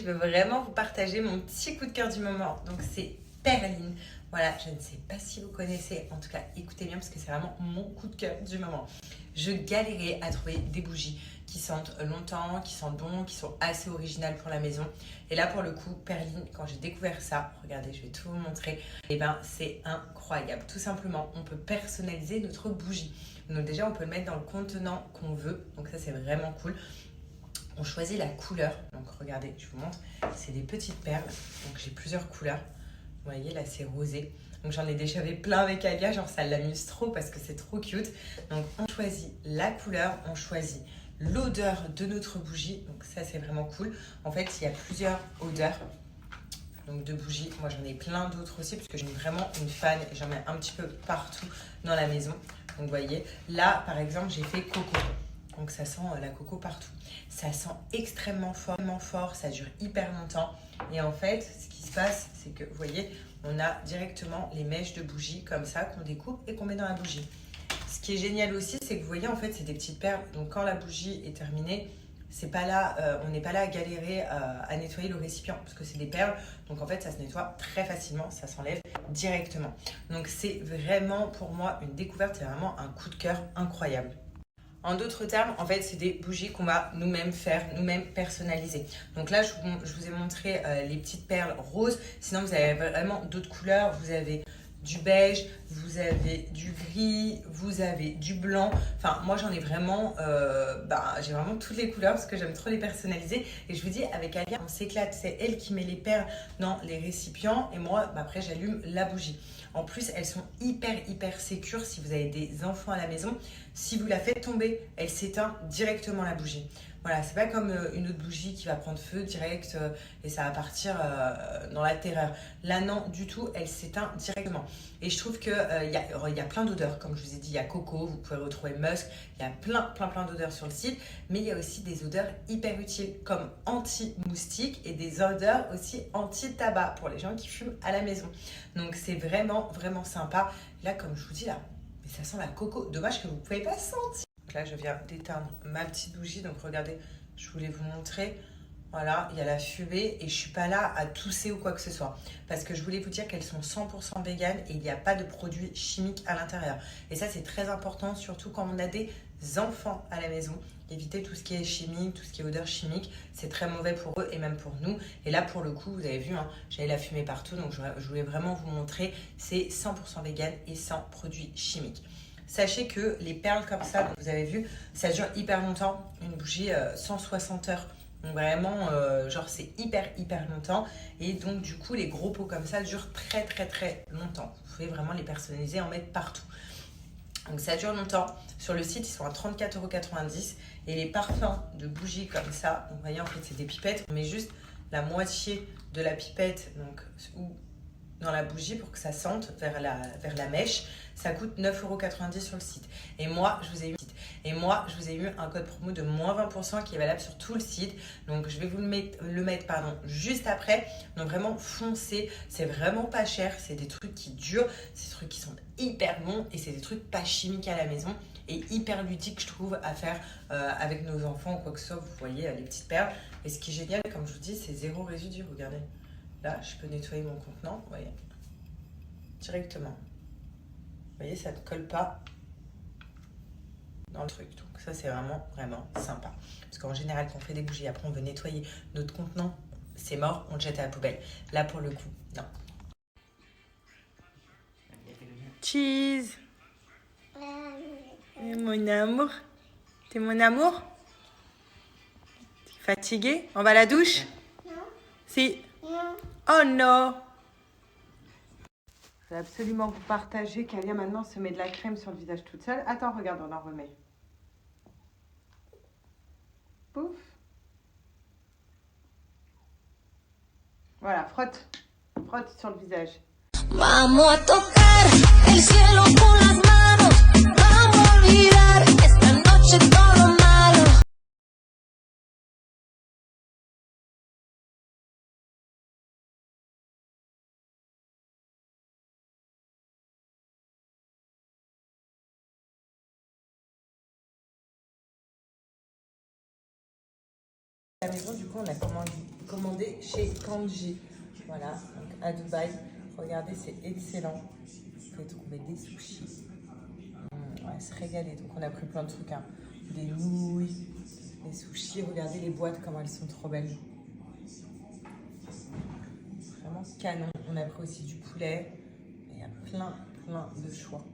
je veux vraiment vous partager mon petit coup de cœur du moment. Donc c'est Perline. Voilà, je ne sais pas si vous connaissez, en tout cas écoutez bien parce que c'est vraiment mon coup de cœur du moment. Je galérais à trouver des bougies qui sentent longtemps, qui sentent bon, qui sont assez originales pour la maison. Et là pour le coup, Perline, quand j'ai découvert ça, regardez, je vais tout vous montrer, et ben c'est incroyable. Tout simplement, on peut personnaliser notre bougie. Donc déjà, on peut le mettre dans le contenant qu'on veut, donc ça c'est vraiment cool. On choisit la couleur, donc regardez, je vous montre, c'est des petites perles, donc j'ai plusieurs couleurs. Vous voyez, là, c'est rosé. Donc, j'en ai déjà fait plein avec Alia. Genre, ça l'amuse trop parce que c'est trop cute. Donc, on choisit la couleur, on choisit l'odeur de notre bougie. Donc, ça, c'est vraiment cool. En fait, il y a plusieurs odeurs donc de bougies. Moi, j'en ai plein d'autres aussi parce que je suis vraiment une fan et j'en mets un petit peu partout dans la maison. Donc, vous voyez, là, par exemple, j'ai fait coco. Donc, ça sent la coco partout. Ça sent extrêmement fort. Ça dure hyper longtemps. Et en fait, ce qui se passe, c'est que, vous voyez, on a directement les mèches de bougie comme ça qu'on découpe et qu'on met dans la bougie. Ce qui est génial aussi, c'est que vous voyez, en fait, c'est des petites perles. Donc, quand la bougie est terminée, c'est pas là, on n'est pas là à galérer à nettoyer le récipient parce que c'est des perles. Donc, en fait, ça se nettoie très facilement. Ça s'enlève directement. Donc, c'est vraiment, pour moi, une découverte. C'est vraiment un coup de cœur incroyable. En d'autres termes, en fait, c'est des bougies qu'on va nous-mêmes faire, nous-mêmes personnaliser. Donc là, je vous ai montré les petites perles roses. Sinon, vous avez vraiment d'autres couleurs. Vous avez du beige, vous avez du gris, vous avez du blanc. Enfin, moi, j'en ai vraiment, j'ai vraiment toutes les couleurs parce que j'aime trop les personnaliser. Et je vous dis, avec Alia, on s'éclate. C'est elle qui met les perles dans les récipients et moi, après, j'allume la bougie. En plus, elles sont hyper sécures si vous avez des enfants à la maison. Si vous la faites tomber, elle s'éteint directement la bougie. Voilà, c'est pas comme une autre bougie qui va prendre feu direct et ça va partir dans la terreur. Là, non, du tout, elle s'éteint directement. Et je trouve qu'il y a plein d'odeurs. Comme je vous ai dit, il y a coco, vous pouvez retrouver musk. Il y a plein d'odeurs sur le site. Mais il y a aussi des odeurs hyper utiles comme anti-moustique et des odeurs aussi anti-tabac pour les gens qui fument à la maison. Donc, c'est vraiment sympa. Là, comme je vous dis, là, mais ça sent la coco. Dommage que vous ne pouvez pas sentir. Donc là, je viens d'éteindre ma petite bougie. Donc, regardez, je voulais vous montrer. Voilà, il y a la fumée et je ne suis pas là à tousser ou quoi que ce soit. Parce que je voulais vous dire qu'elles sont 100% véganes et il n'y a pas de produits chimiques à l'intérieur. Et ça, c'est très important, surtout quand on a des enfants à la maison. Éviter tout ce qui est chimique, tout ce qui est odeur chimique. C'est très mauvais pour eux et même pour nous. Et là, pour le coup, vous avez vu, hein, j'avais la fumée partout. Donc, je voulais vraiment vous montrer. C'est 100% vegan et sans produits chimiques. Sachez que les perles comme ça, vous avez vu, ça dure hyper longtemps. Une bougie 160 heures. Donc vraiment, genre c'est hyper longtemps. Et donc du coup, les gros pots comme ça durent très longtemps. Vous pouvez vraiment les personnaliser, en mettre partout. Donc ça dure longtemps. Sur le site, ils sont à 34,90 €. Et les parfums de bougies comme ça, donc vous voyez, en fait, c'est des pipettes. On met juste la moitié de la pipette ou dans la bougie pour que ça sente vers la mèche. Ça coûte 9,90 € sur le site. Et moi, je vous ai eu un code promo de moins 20% qui est valable sur tout le site. Donc, je vais vous le mettre juste après. Donc, vraiment, foncez. C'est vraiment pas cher. C'est des trucs qui durent. C'est des trucs qui sont hyper bons. Et c'est des trucs pas chimiques à la maison. Et hyper ludiques, je trouve, à faire avec nos enfants ou quoi que ce soit. Vous voyez, les petites perles. Et ce qui est génial, comme je vous dis, c'est zéro résidu. Regardez. Là, je peux nettoyer mon contenant. Vous voyez. Directement. Vous voyez, ça ne colle pas dans le truc. Donc ça, c'est vraiment sympa. Parce qu'en général, quand on fait des bougies, après on veut nettoyer notre contenant, c'est mort, on le jette à la poubelle. Là, pour le coup, non. Cheese. Mon amour. T'es mon amour? T'es fatigué? On va à la douche? Non. Si. Non. Oh non. Je vais absolument vous partager qu'Alia maintenant se met de la crème sur le visage toute seule. Attends, regarde, on en remet. Pouf. Voilà, frotte. Frotte sur le visage. Vamos a tocar el cielo con las manos. Vamos a olvidar esta noche todo malo. À la maison, du coup, on a commandé chez Kanji. Voilà, donc à Dubaï. Regardez, c'est excellent. Vous pouvez trouver des sushis. On va se régaler. Donc, on a pris plein de trucs. Hein. Des nouilles, des sushis. Regardez les boîtes, comment elles sont trop belles. Vraiment canon. On a pris aussi du poulet. Il y a plein de choix.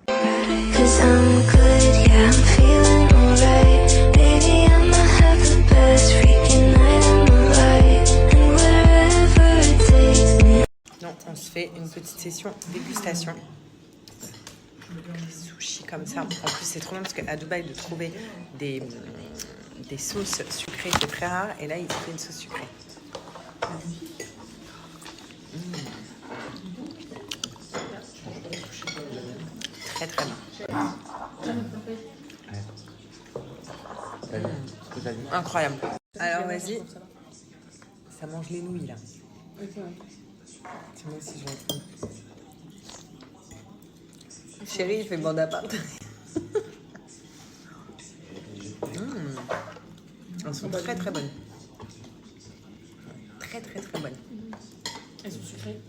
Cause I'm good, yeah, I'm feeling alright. Baby, I'ma have the best freaking night of my life. And wherever it takes me. Non, on se fait une petite session dégustation. Des sushis comme ça. En plus, c'est trop bien parce qu'à Dubaï, de trouver des sauces sucrées, c'est très rare. Et là, il fait une sauce sucrée. Très bon. Incroyable. Alors vas-y. Ça mange les nouilles là. Moi aussi je vais être. Chérie, il fait bande à part. Elles sont très bonnes. Très bonnes. Elles sont sucrées.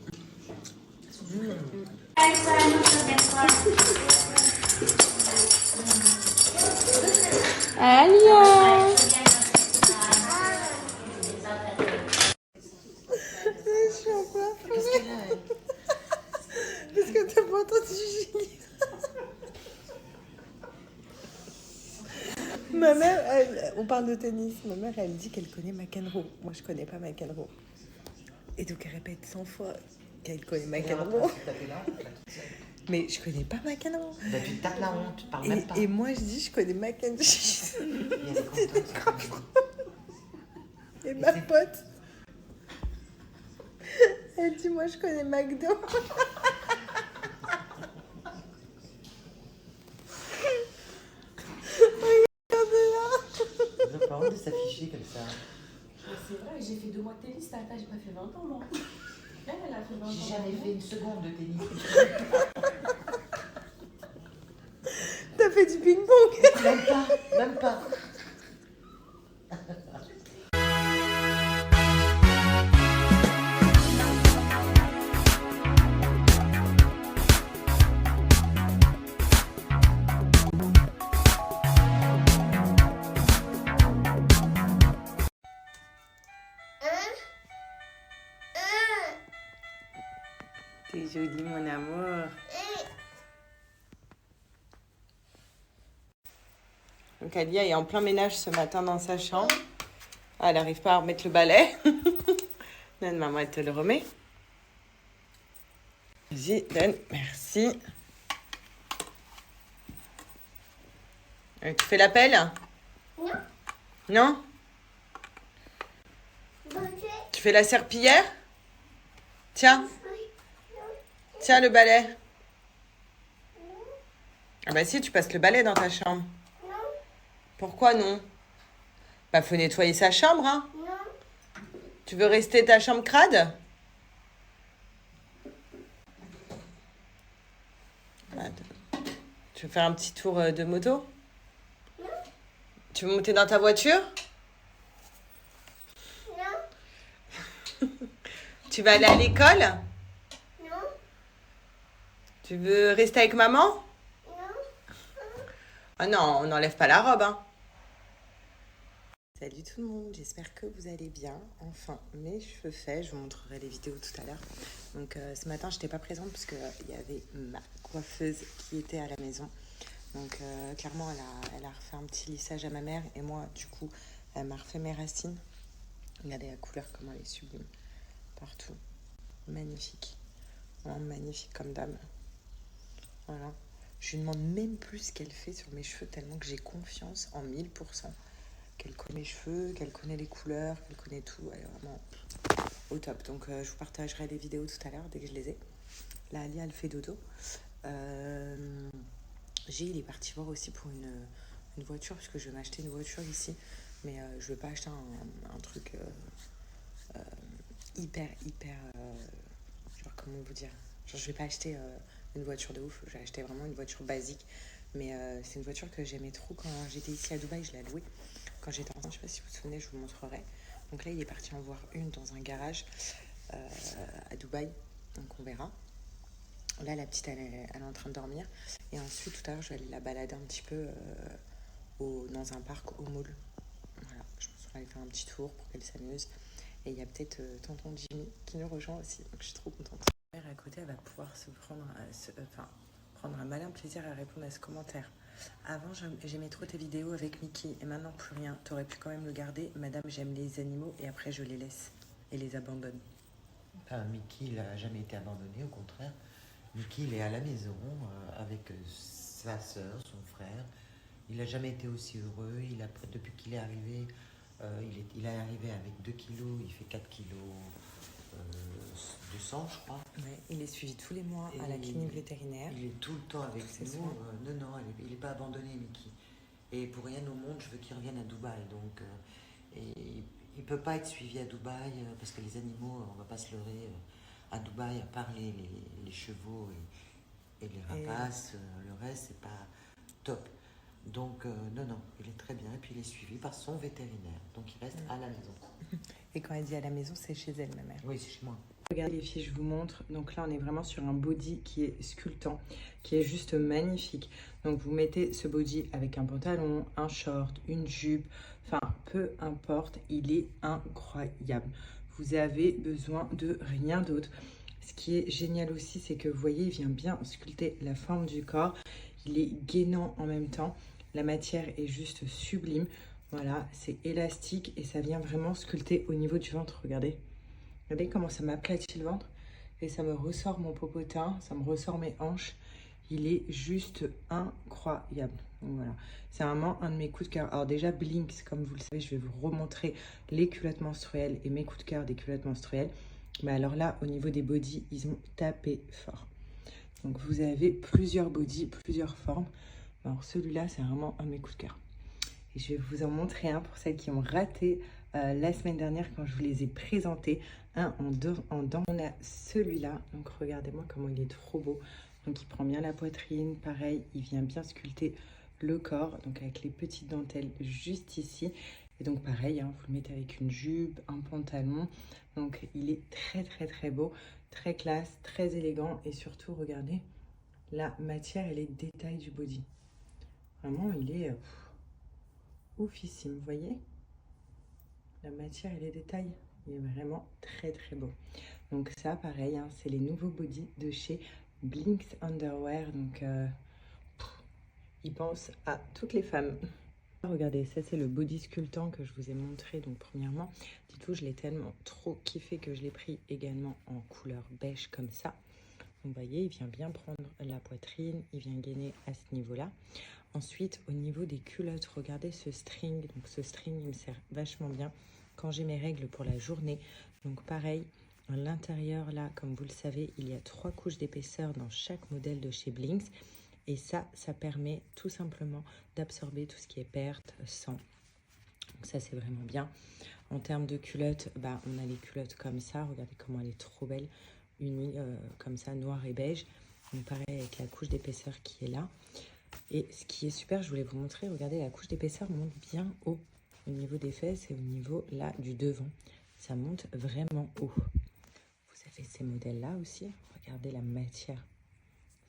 Alia. Je suis en plein feu. Parce que t'as pas entendu Julie. Ma mère, on parle de tennis. Ma mère, elle dit qu'elle connaît McEnroe. Moi, je connais pas McEnroe. Et donc, elle répète 100 fois qu'elle connaît McEnroe. Mais je connais pas McEnroe. Bah, tu te tapes la honte, tu parles même pas. Et moi, je dis, je connais Mackenzie. Il y a des contacts. Et ma pote, elle dit, moi, je connais McDo. Ils ont pas honte de s'afficher comme ça. C'est vrai, j'ai fait 2 mois de tennis, Tata, j'ai pas fait 20 ans, moi. Elle a fait 20 ans. J'ai jamais fait une seconde de tennis. T'as fait du ping-pong. Même pas. T'es jolie, mon amour. Donc Alia est en plein ménage ce matin dans sa chambre. Ah, elle n'arrive pas à remettre le balai. Donne, maman, elle te le remet. Vas-y, donne. Merci. Tu fais l'appel? Non. Non? Tu fais la serpillière? Tiens. Tiens le balai. Ah bah si, tu passes le balai dans ta chambre. Pourquoi non? Bah faut nettoyer sa chambre, hein. Tu veux rester ta chambre crade? Tu veux faire un petit tour de moto? Tu veux monter dans ta voiture? Tu vas aller à l'école? Tu veux rester avec maman? Ah non, on n'enlève pas la robe, hein. Salut tout le monde, j'espère que vous allez bien. Enfin, mes cheveux faits, je vous montrerai les vidéos tout à l'heure. Donc ce matin, je n'étais pas présente parce qu'il y avait ma coiffeuse qui était à la maison. Donc clairement, elle a refait un petit lissage à ma mère et moi, du coup, elle m'a refait mes racines. Regardez la couleur, comment elle est sublime. Partout. Magnifique. Vraiment magnifique comme dame. Voilà. Je lui demande même plus ce qu'elle fait sur mes cheveux tellement que j'ai confiance en 1000%. Qu'elle connaît mes cheveux, qu'elle connaît les couleurs, qu'elle connaît tout. Elle est vraiment au top. Donc je vous partagerai les vidéos tout à l'heure dès que je les ai. Là, Alia, elle fait dodo. Il est parti voir aussi pour une voiture parce que je vais m'acheter une voiture ici. Mais je ne vais pas acheter un truc hyper... genre, comment vous dire? Genre, je vais pas acheter une voiture de ouf. J'ai acheté vraiment une voiture basique. Mais c'est une voiture que j'aimais trop quand j'étais ici à Dubaï. Je l'ai louée quand j'étais enfant, je sais pas si vous vous souvenez, je vous montrerai. Donc là, il est parti en voir une dans un garage à Dubaï, donc on verra. Là, la petite, elle est en train de dormir. Et ensuite, tout à l'heure, je vais aller la balader un petit peu dans un parc au mall. Voilà, je pense qu'on va aller faire un petit tour pour qu'elle s'amuse. Et il y a peut-être tonton Jimmy qui nous rejoint aussi, donc je suis trop contente. Ma mère à côté, elle va pouvoir se prendre, prendre un malin plaisir à répondre à ce commentaire. Avant, j'aimais trop tes vidéos avec Mickey, et maintenant plus rien. T'aurais pu quand même le garder. Madame, j'aime les animaux, et après je les laisse et les abandonne. Enfin, Mickey, il n'a jamais été abandonné, au contraire. Mickey, il est à la maison avec sa sœur, son frère. Il n'a jamais été aussi heureux. Depuis qu'il est arrivé, il est arrivé avec 2 kilos, il fait 4 kilos de sang, je crois. Ouais, il est suivi tous les mois à la clinique vétérinaire. Il est tout le temps avec C'est nous. Non, il n'est pas abandonné, Mickey. Et pour rien au monde, je veux qu'il revienne à Dubaï. Donc, il ne peut pas être suivi à Dubaï parce que les animaux, on ne va pas se leurrer, à Dubaï, à part les chevaux et les rapaces, le reste, c'est pas top. Donc, non, il est très bien. Et puis, il est suivi par son vétérinaire. Donc, il reste à la maison. Et quand elle dit à la maison, c'est chez elle, ma mère. Oui, c'est chez moi. Regardez les filles, je vous montre. Donc là, on est vraiment sur un body qui est sculptant, qui est juste magnifique. Donc vous mettez ce body avec un pantalon, un short, une jupe, enfin peu importe, il est incroyable. Vous avez besoin de rien d'autre. Ce qui est génial aussi, c'est que vous voyez, il vient bien sculpter la forme du corps. Il est gainant en même temps. La matière est juste sublime. Voilà, c'est élastique et ça vient vraiment sculpter au niveau du ventre. Regardez. Regardez comment ça m'aplatit le ventre et ça me ressort mon popotin, ça me ressort mes hanches. Il est juste incroyable. Donc voilà, c'est vraiment un de mes coups de cœur. Alors déjà, Blinks, comme vous le savez, je vais vous remontrer les culottes menstruelles et mes coups de cœur des culottes menstruelles. Mais alors là, au niveau des bodys, ils ont tapé fort. Donc vous avez plusieurs bodys, plusieurs formes. Alors celui-là, c'est vraiment un de mes coups de cœur. Et je vais vous en montrer un pour celles qui ont raté la semaine dernière quand je vous les ai présentés. Un en dents. On a celui-là. Donc regardez-moi comment il est trop beau. Donc il prend bien la poitrine. Pareil, il vient bien sculpter le corps. Donc avec les petites dentelles juste ici. Et donc pareil, hein, vous le mettez avec une jupe, un pantalon. Donc il est très beau. Très classe, très élégant. Et surtout, regardez la matière et les détails du body. Vraiment, il est... oufissime, vous voyez la matière et les détails, il est vraiment très beau. Donc ça pareil, hein, c'est les nouveaux bodys de chez Blinks Underwear, donc ils pensent à toutes les femmes. Regardez, ça c'est le body sculptant que je vous ai montré. Donc premièrement, dites-vous, je l'ai tellement trop kiffé que je l'ai pris également en couleur beige comme ça. Donc vous voyez, il vient bien prendre la poitrine, il vient gainer à ce niveau-là. Ensuite, au niveau des culottes, regardez ce string. Donc ce string, il me sert vachement bien quand j'ai mes règles pour la journée. Donc pareil, à l'intérieur, là, comme vous le savez, il y a 3 couches d'épaisseur dans chaque modèle de chez Blinks. Et ça permet tout simplement d'absorber tout ce qui est perte, sang. Donc ça, c'est vraiment bien. En termes de culottes, bah, on a les culottes comme ça. Regardez comment elle est trop belle. Unie comme ça, noir et beige. Donc pareil, avec la couche d'épaisseur qui est là. Et ce qui est super, je voulais vous montrer, regardez, la couche d'épaisseur monte bien haut au niveau des fesses et au niveau là du devant. Ça monte vraiment haut. Vous avez ces modèles-là aussi. Regardez la matière,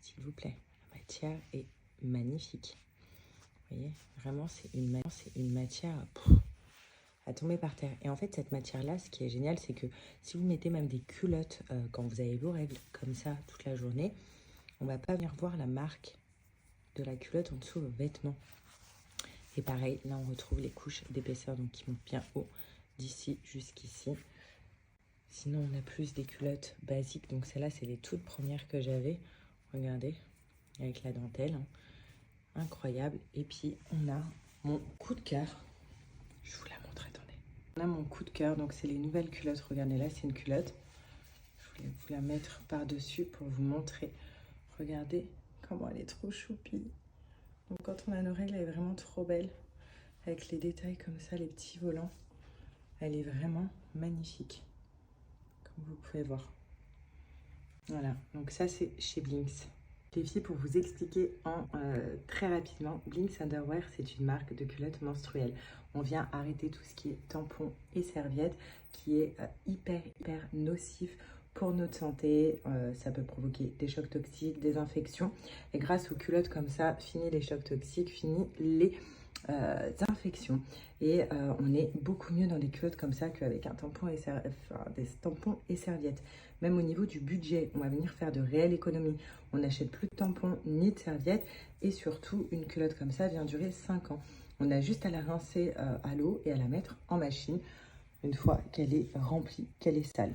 s'il vous plaît. La matière est magnifique. Vous voyez, vraiment, c'est une matière à tomber par terre. Et en fait, cette matière-là, ce qui est génial, c'est que si vous mettez même des culottes quand vous avez vos règles comme ça toute la journée, on ne va pas venir voir la marque de la culotte en dessous vos vêtements. Et pareil, là on retrouve les couches d'épaisseur donc qui montent bien haut, d'ici jusqu'ici. Sinon on a plus des culottes basiques, donc celles-là c'est les toutes premières que j'avais. Regardez, avec la dentelle, hein. Incroyable. Et puis on a mon coup de cœur. Je vous la montre, attendez. On a mon coup de cœur, donc c'est les nouvelles culottes. Regardez, là c'est une culotte. Je voulais vous la mettre par-dessus pour vous montrer. Regardez comment elle est trop choupie. Donc quand on a nos règles, elle est vraiment trop belle. Avec les détails comme ça, les petits volants. Elle est vraiment magnifique. Comme vous pouvez voir. Voilà, donc ça c'est chez Blinks. Les filles, pour vous expliquer très rapidement, Blinks Underwear, c'est une marque de culottes menstruelles. On vient arrêter tout ce qui est tampons et serviettes, qui est hyper nocif pour notre santé. Ça peut provoquer des chocs toxiques, des infections. Et grâce aux culottes comme ça, fini les chocs toxiques, fini les infections. Et on est beaucoup mieux dans des culottes comme ça qu'avec un tampon des tampons et serviettes. Même au niveau du budget, on va venir faire de réelles économies. On n'achète plus de tampons ni de serviettes. Et surtout, une culotte comme ça vient durer 5 ans. On a juste à la rincer à l'eau et à la mettre en machine une fois qu'elle est remplie, qu'elle est sale.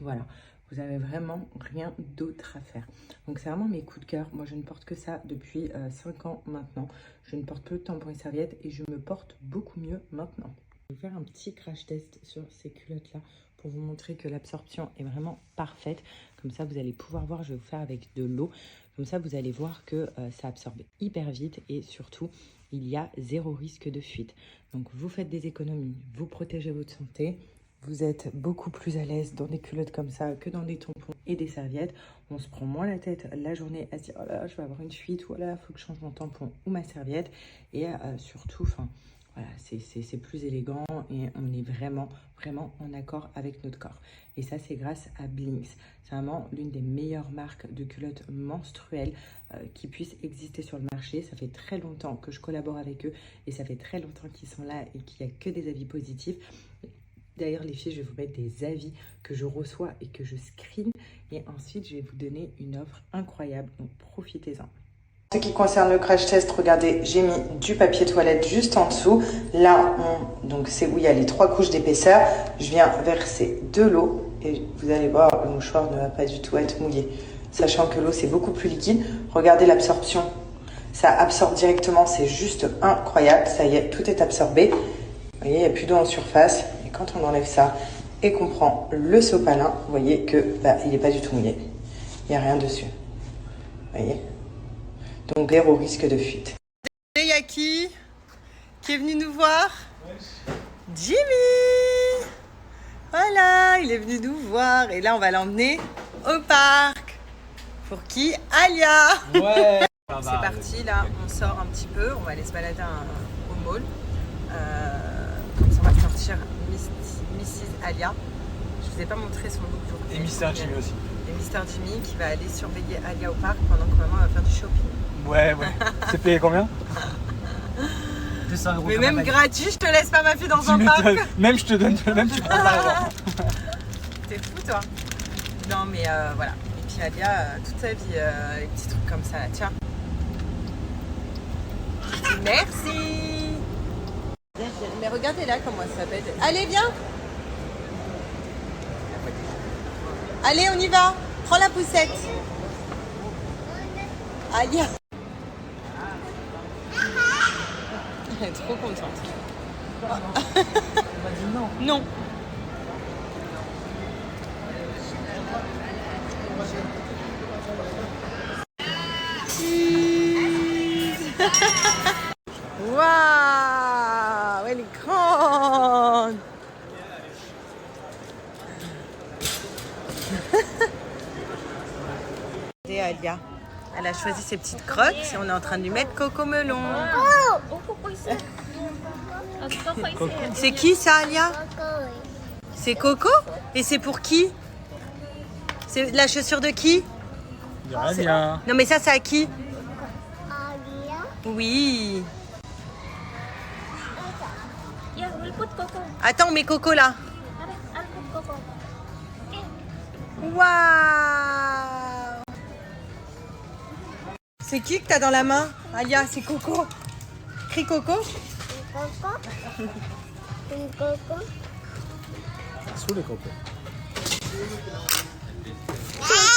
Voilà, vous avez vraiment rien d'autre à faire. Donc c'est vraiment mes coups de cœur. Moi je ne porte que ça depuis 5 ans maintenant. Je ne porte plus de tampons et serviettes et je me porte beaucoup mieux maintenant. Je vais faire un petit crash test sur ces culottes là pour vous montrer que l'absorption est vraiment parfaite. Comme ça vous allez pouvoir voir, je vais vous faire avec de l'eau. Comme ça vous allez voir que ça absorbe hyper vite et surtout il y a 0 risque de fuite. Donc vous faites des économies, vous protégez votre santé. Vous êtes beaucoup plus à l'aise dans des culottes comme ça que dans des tampons et des serviettes. On se prend moins la tête la journée à se dire « Oh là, je vais avoir une fuite » ou « Oh là, il faut que je change mon tampon ou ma serviette ». Et surtout, voilà, c'est plus élégant et on est vraiment en accord avec notre corps. Et ça, c'est grâce à Blinks. C'est vraiment l'une des meilleures marques de culottes menstruelles qui puissent exister sur le marché. Ça fait très longtemps que je collabore avec eux et ça fait très longtemps qu'ils sont là et qu'il n'y a que des avis positifs. D'ailleurs, les filles, je vais vous mettre des avis que je reçois et que je screen. Et ensuite, je vais vous donner une offre incroyable. Donc, profitez-en. En ce qui concerne le crash test, regardez, j'ai mis du papier toilette juste en dessous. Là, donc c'est où il y a les 3 couches d'épaisseur. Je viens verser de l'eau et vous allez voir, le mouchoir ne va pas du tout être mouillé. Sachant que l'eau, c'est beaucoup plus liquide. Regardez l'absorption. Ça absorbe directement, c'est juste incroyable. Ça y est, tout est absorbé. Vous voyez, il n'y a plus d'eau en surface. Et quand on enlève ça et qu'on prend le sopalin, vous voyez que il n'est pas du tout mouillé. Il n'y a rien dessus. Vous voyez? Donc, 0 risque de fuite. Et il y a qui est venu nous voir? Jimmy! Voilà, il est venu nous voir. Et là, on va l'emmener au parc. Pour qui? Alia! Ouais! C'est parti, là, on sort un petit peu. On va aller se balader au mall. Comme ça, on va sortir Mrs. Alia. Je vous ai pas montré son look aujourd'hui. Et Mr. Jimmy aussi. Et Mr. Jimmy qui va aller surveiller Alia au parc pendant que maman va faire du shopping. Ouais. C'est payé combien? 200 €. Mais même gratuit, je te laisse pas ma fille dans un parc. Même je te donne, même tu prends l'argent. T'es fou toi. Non mais voilà. Et puis Alia, toute sa vie, les petits trucs comme ça. Tiens. Merci. Mais regardez là comment ça s'appelle. Allez, viens. Allez, on y va. Prends la poussette. Alia. Elle est trop contente. Elle m'a dit non. Non. Waouh, elle est grande. Et Alia, elle a choisi ses petites crottes et on est en train de lui mettre Coco Melon. C'est qui ça, Alia? C'est Coco? Et c'est pour qui? C'est la chaussure de qui? Alia. Non mais ça, c'est à qui? Oui. Attends, on met Coco là. Waouh. C'est qui que t'as dans la main, Alia? C'est Coco. Crie Coco. Sous les cocos. Coco.